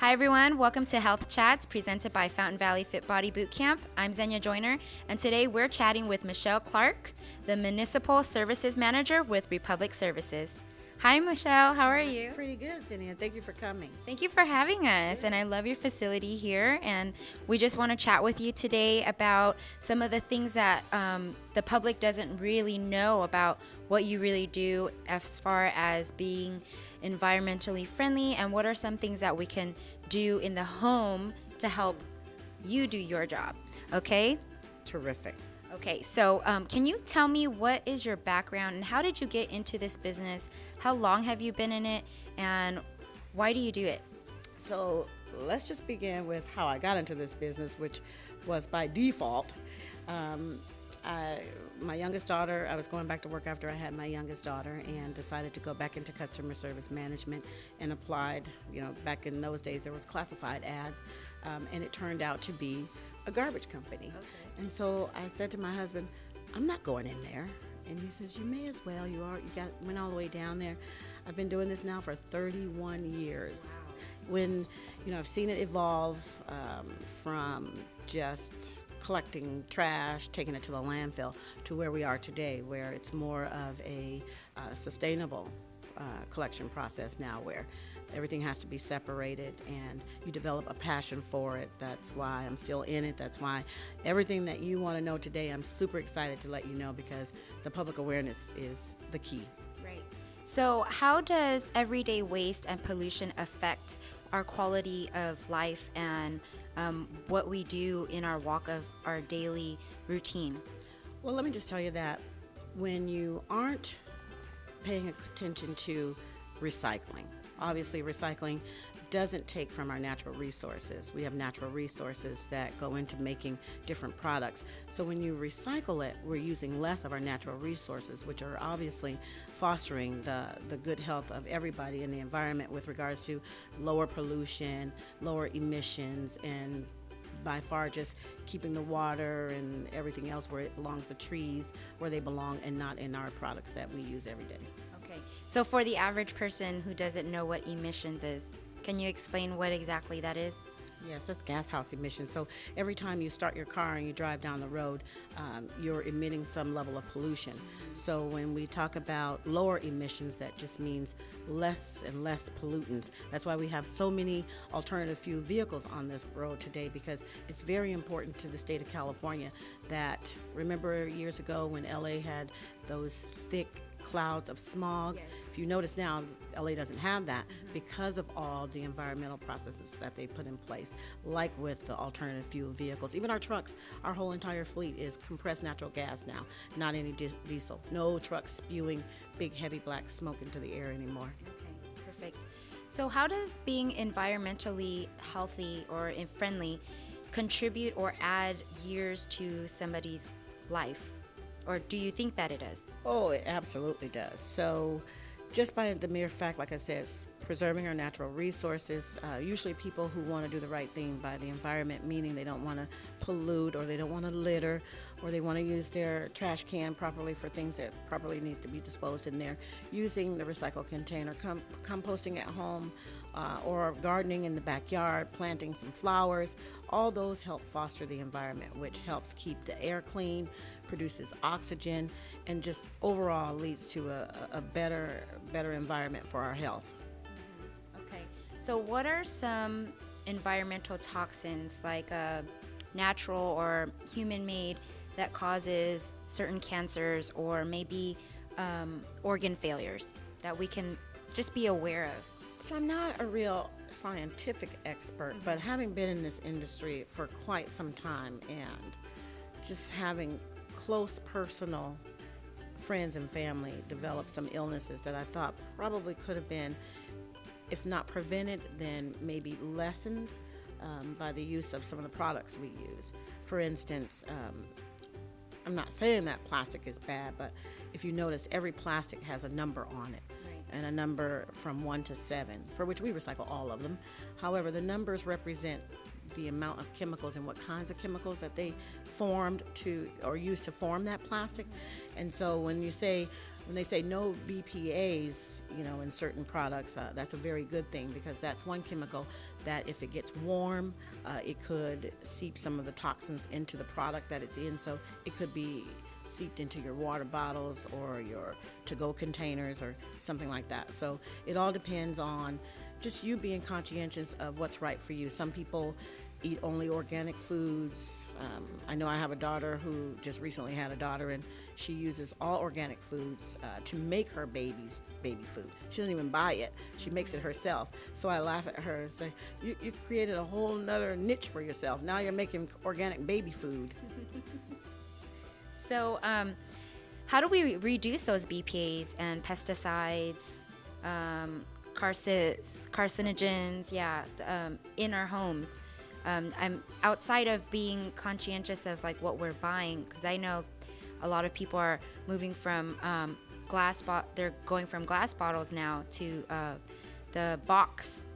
Hi everyone, welcome to Health Chats presented by Fountain Valley Fit Body Bootcamp. I'm Xenia Joyner, and today we're chatting with Michelle Clark, the Municipal Services Manager with Republic Services. Hi Michelle, how are you? Pretty good, Xenia. Thank you for coming. Thank you for having us, and I love your facility here, and we just want to chat with you today about some of the things that the public doesn't really know about what you really do as far as being environmentally friendly, and what are some things that we can do in the home to help you do your job, okay? Terrific. Okay, so can you tell me what is your background and how did you get into this business? How long have you been in it, and why do you do it? So let's just begin with how I got into this business, which was by default. My youngest daughter, I was going back to work after I had my youngest daughter and decided to go back into customer service management and applied. Back in those days there was classified ads, and it turned out to be a garbage company. Okay. And so I said to my husband, I'm not going in there. And he says, you may as well. Went all the way down there. I've been doing this now for 31 years. When, I've seen it evolve from just collecting trash, taking it to the landfill, to where we are today, where it's more of a sustainable collection process now, where everything has to be separated and you develop a passion for it. That's why I'm still in it. That's why everything that you want to know today, I'm super excited to let you know, because the public awareness is the key. Right. So how does everyday waste and pollution affect our quality of life and what we do in our walk of our daily routine? Well, let me just tell you that when you aren't paying attention to recycling, obviously recycling doesn't take from our natural resources. We have natural resources that go into making different products. So when you recycle it, we're using less of our natural resources, which are obviously fostering the good health of everybody in the environment with regards to lower pollution, lower emissions, and by far just keeping the water and everything else where it belongs, the trees where they belong, and not in our products that we use every day. Okay. So for the average person who doesn't know what emissions is, can you explain what exactly that is? Yes, that's gas house emissions. So every time you start your car and you drive down the road, you're emitting some level of pollution. So when we talk about lower emissions, that just means less and less pollutants. That's why we have so many alternative fuel vehicles on this road today, because it's very important to the state of California that, remember years ago when LA had those thick clouds of smog? Yes. If you notice now, LA doesn't have that because of all the environmental processes that they put in place, like with the alternative fuel vehicles. Even our trucks, our whole entire fleet is compressed natural gas now, not any diesel. No trucks spewing big heavy black smoke into the air anymore. Okay, perfect. So how does being environmentally healthy or friendly contribute or add years to somebody's life? Or do you think that it does? Oh, it absolutely does. So just by the mere fact, like I said, preserving our natural resources, usually people who want to do the right thing by the environment, meaning they don't want to pollute, or they don't want to litter, or they want to use their trash can properly for things that properly need to be disposed in there, using the recycle container, composting at home, or gardening in the backyard, planting some flowers. All those help foster the environment, which helps keep the air clean, produces oxygen, and just overall leads to a better environment for our health. Okay, so what are some environmental toxins, like natural or human-made, that causes certain cancers or maybe organ failures that we can just be aware of? So I'm not a real scientific expert, but having been in this industry for quite some time and just having close personal friends and family develop some illnesses that I thought probably could have been, if not prevented, then maybe lessened by the use of some of the products we use. For instance, I'm not saying that plastic is bad, but if you notice, every plastic has a number on it. And a number from 1 to 7, for which we recycle all of them. However, the numbers represent the amount of chemicals and what kinds of chemicals that they formed to or used to form that plastic. And so when they say no BPA's, in certain products, that's a very good thing, because that's one chemical that if it gets warm, it could seep some of the toxins into the product that it's in. So it could be seeped into your water bottles or your to-go containers or something like that. So it all depends on just you being conscientious of what's right for you. Some people eat only organic foods. I know I have a daughter who just recently had a daughter, and she uses all organic foods to make her baby's baby food. She doesn't even buy it. She makes it herself. So I laugh at her and say, you created a whole nother niche for yourself. Now you're making organic baby food. So, how do we reduce those BPAs and pesticides, carcinogens, in our homes? I'm outside of being conscientious of like what we're buying, because I know a lot of people are moving from they're going from glass bottles now to the box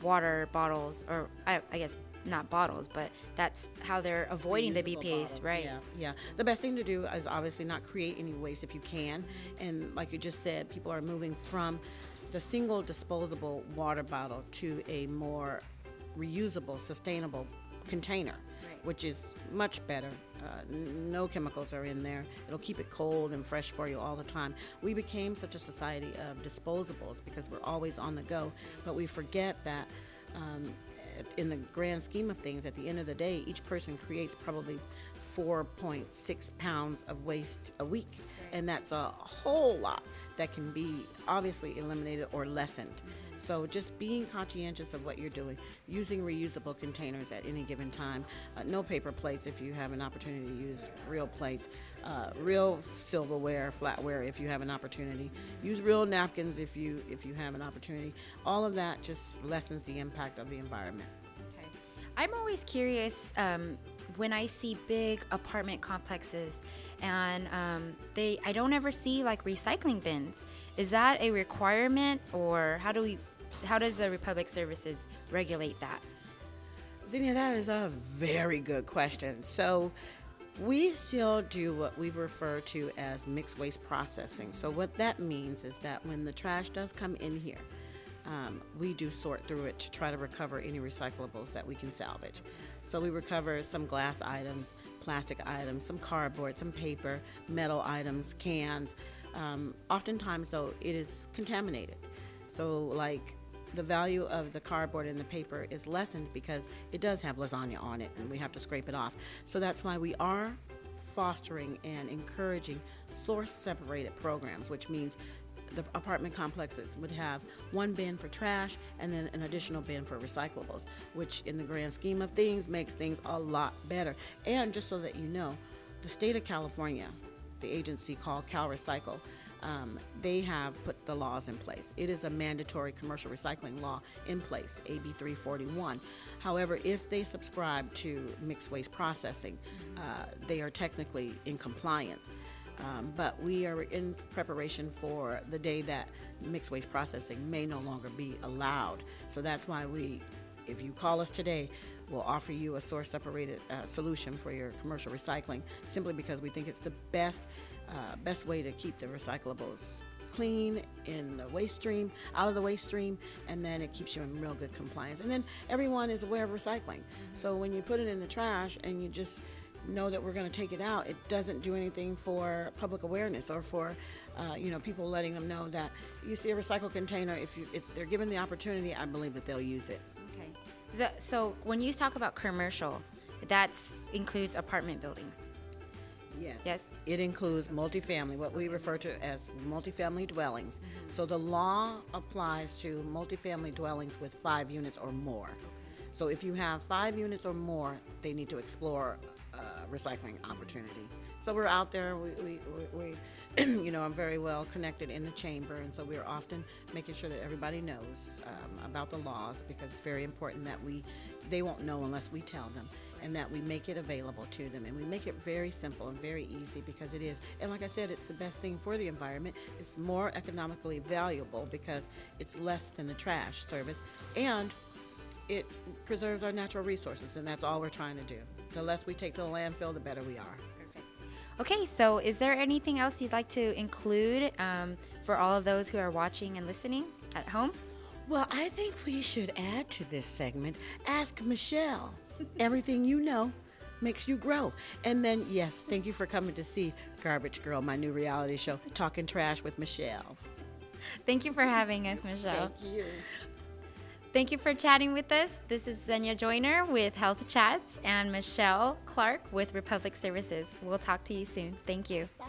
water bottles, or I guess not bottles, but that's how they're avoiding the BPAs, bottles. right? Yeah. The best thing to do is obviously not create any waste if you can. And like you just said, people are moving from the single disposable water bottle to a more reusable, sustainable container, which is much better. No chemicals are in there. It'll keep it cold and fresh for you all the time. We became such a society of disposables because we're always on the go, but we forget that in the grand scheme of things, at the end of the day, each person creates probably 4.6 pounds of waste a week, and that's a whole lot that can be obviously eliminated or lessened. So just being conscientious of what you're doing, using reusable containers at any given time, no paper plates if you have an opportunity to use real plates, real silverware, flatware if you have an opportunity, use real napkins if you have an opportunity. All of that just lessens the impact of the environment. Okay. I'm always curious when I see big apartment complexes and I don't ever see like recycling bins. Is that a requirement, or how does the Republic Services regulate that? Xenia, that is a very good question. So we still do what we refer to as mixed waste processing. So what that means is that when the trash does come in here, we do sort through it to try to recover any recyclables that we can salvage. So we recover some glass items, plastic items, some cardboard, some paper, metal items, cans. Oftentimes, though, it is contaminated. So, like, the value of the cardboard and the paper is lessened because it does have lasagna on it, and we have to scrape it off. So that's why we are fostering and encouraging source-separated programs, which means the apartment complexes would have one bin for trash and then an additional bin for recyclables, which in the grand scheme of things makes things a lot better. And just so that you know, the state of California, the agency called CalRecycle, they have put the laws in place. It is a mandatory commercial recycling law in place, AB 341. However, if they subscribe to mixed waste processing, they are technically in compliance. But we are in preparation for the day that mixed waste processing may no longer be allowed. So that's why if you call us today, we'll offer you a source-separated solution for your commercial recycling, simply because we think it's the best way to keep the recyclables clean in the waste stream, out of the waste stream, and then it keeps you in real good compliance. And then everyone is aware of recycling. So when you put it in the trash and you just know that we're going to take it out, it doesn't do anything for public awareness or for people letting them know that you see a recycle container. If they're given the opportunity, I believe that they'll use it. Okay. So when you talk about commercial, that includes apartment buildings. Yes. It includes multifamily, what we refer to as multifamily dwellings. So the law applies to multifamily dwellings with 5 units or more. So if you have 5 units or more, they need to explore recycling opportunity. So we're out there. We I'm very well connected in the chamber, and so we're often making sure that everybody knows about the laws, because it's very important that they won't know unless we tell them, and that we make it available to them, and we make it very simple and very easy, because it is. And like I said, it's the best thing for the environment. It's more economically valuable because it's less than the trash service, and it preserves our natural resources, and that's all we're trying to do. The less we take to the landfill, the better we are. Perfect. Okay, so is there anything else you'd like to include for all of those who are watching and listening at home? Well, I think we should add to this segment, Ask Michelle. Everything you know makes you grow. And then, yes, thank you for coming to see Garbage Girl, my new reality show, Talking Trash with Michelle. Thank you for having us, Michelle. Thank you. Thank you for chatting with us. This is Xenia Joyner with Health Chatz and Michelle Clark with Republic Services. We'll talk to you soon. Thank you. Bye.